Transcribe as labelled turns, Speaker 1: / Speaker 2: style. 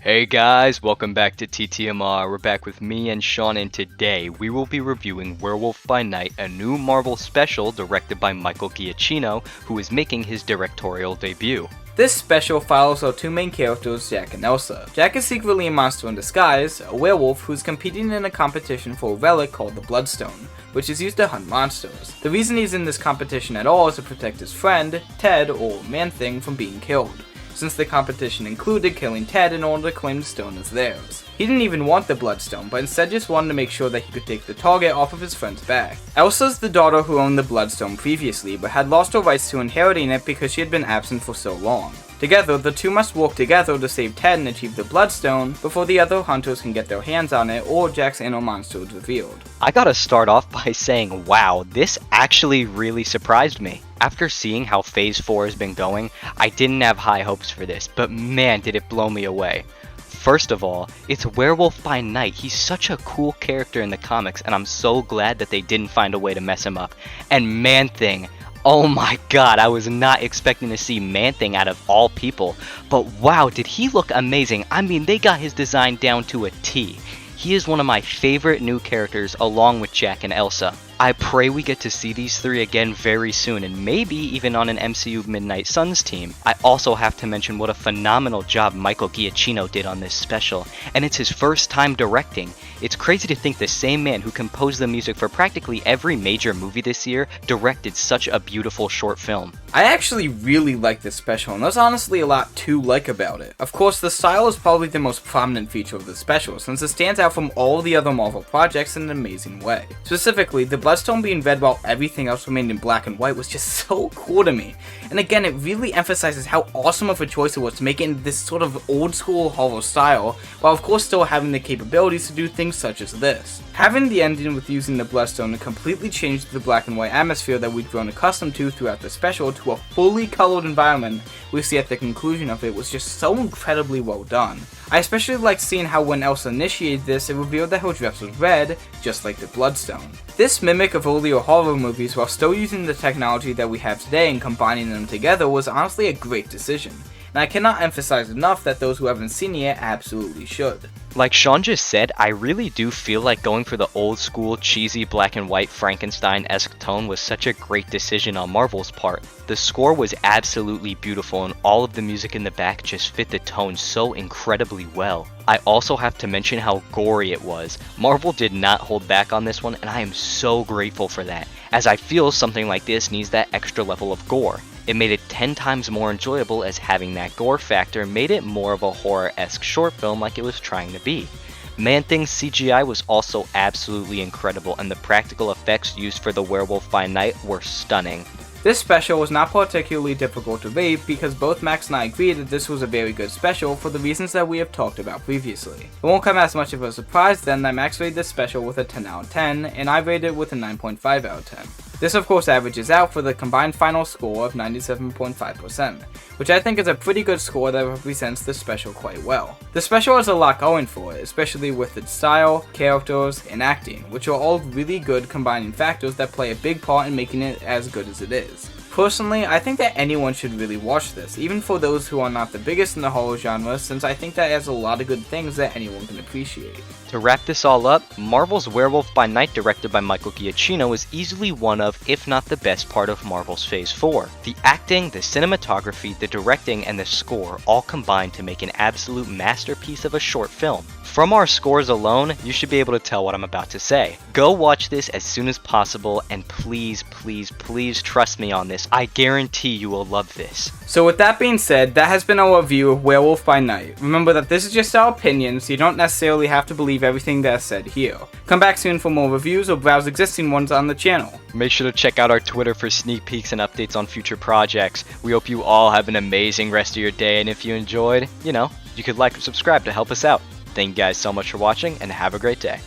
Speaker 1: Hey guys, welcome back to TTMR. We're back with me and Sean, and today we will be reviewing Werewolf by Night, a new Marvel special directed by Michael Giacchino, who is making his directorial debut.
Speaker 2: This special follows our two main characters, Jack and Elsa. Jack is secretly a monster in disguise, a werewolf who's competing in a competition for a relic called the Bloodstone, which is used to hunt monsters. The reason he's in this competition at all is to protect his friend, Ted, or Man-Thing, from being killed, since the competition included killing Ted in order to claim the stone as theirs. He didn't even want the Bloodstone, but instead just wanted to make sure that he could take the target off of his friend's back. Elsa's the daughter who owned the Bloodstone previously, but had lost her rights to inheriting it because she had been absent for so long. Together, the two must work together to save Ted and achieve the Bloodstone before the other hunters can get their hands on it or Jack's inner monster is revealed.
Speaker 1: I gotta start off by saying, wow, this actually really surprised me. After seeing how Phase 4 has been going, I didn't have high hopes for this, but man did it blow me away. First of all, it's Werewolf by Night. He's such a cool character in the comics, and I'm so glad that they didn't find a way to mess him up. And Man-Thing, oh my god, I was not expecting to see Man-Thing out of all people, but wow, did he look amazing. I mean, they got his design down to a T. He is one of my favorite new characters along with Jack and Elsa. I pray we get to see these three again very soon, and maybe even on an MCU Midnight Suns team. I also have to mention what a phenomenal job Michael Giacchino did on this special, and it's his first time directing. It's crazy to think the same man who composed the music for practically every major movie this year directed such a beautiful short film.
Speaker 2: I actually really like this special, and there's honestly a lot to like about it. Of course, the style is probably the most prominent feature of the special, since it stands out from all the other Marvel projects in an amazing way. Specifically, the Bloodstone being red while everything else remained in black and white was just so cool to me. And again, it really emphasizes how awesome of a choice it was to make it in this sort of old school horror style, while of course still having the capabilities to do things such as this. Having the ending with using the Bloodstone to completely change the black and white atmosphere that we'd grown accustomed to throughout the special to a fully colored environment we see at the conclusion of it was just so incredibly well done. I especially liked seeing how when Elsa initiated this, it revealed that her dress was red, just like the Bloodstone. This mimic of earlier horror movies while still using the technology that we have today and combining them together was honestly a great decision. And I cannot emphasize enough that those who haven't seen it yet absolutely should.
Speaker 1: Like Sean just said, I really do feel like going for the old school, cheesy black and white Frankenstein-esque tone was such a great decision on Marvel's part. The score was absolutely beautiful, and all of the music in the back just fit the tone so incredibly well. I also have to mention how gory it was. Marvel did not hold back on this one, and I am so grateful for that, as I feel something like this needs that extra level of gore. It made it 10 times more enjoyable, as having that gore factor made it more of a horror-esque short film like it was trying to be. Man-Thing's CGI was also absolutely incredible, and the practical effects used for the Werewolf by Night were stunning.
Speaker 2: This special was not particularly difficult to rate because both Max and I agree that this was a very good special for the reasons that we have talked about previously. It won't come as much of a surprise then that Max rated this special with a 10 out of 10 and I rated it with a 9.5 out of 10. This of course averages out for the combined final score of 97.5%, which I think is a pretty good score that represents the special quite well. The special has a lot going for it, especially with its style, characters, and acting, which are all really good combining factors that play a big part in making it as good as it is. Personally, I think that anyone should really watch this, even for those who are not the biggest in the horror genre, since I think that it has a lot of good things that anyone can appreciate.
Speaker 1: To wrap this all up, Marvel's Werewolf by Night, directed by Michael Giacchino, is easily one of, if not the best part of Marvel's Phase 4. The acting, the cinematography, the directing, and the score all combine to make an absolute masterpiece of a short film. From our scores alone, you should be able to tell what I'm about to say. Go watch this as soon as possible, and please, please, please trust me on this. I guarantee you will love this.
Speaker 2: So with that being said, that has been our review of Werewolf by Night. Remember that this is just our opinion, so you don't necessarily have to believe everything that's said here. Come back soon for more reviews or browse existing ones on the channel.
Speaker 1: Make sure to check out our Twitter for sneak peeks and updates on future projects. We hope you all have an amazing rest of your day, and if you enjoyed, you could like and subscribe to help us out. Thank you guys so much for watching, and have a great day.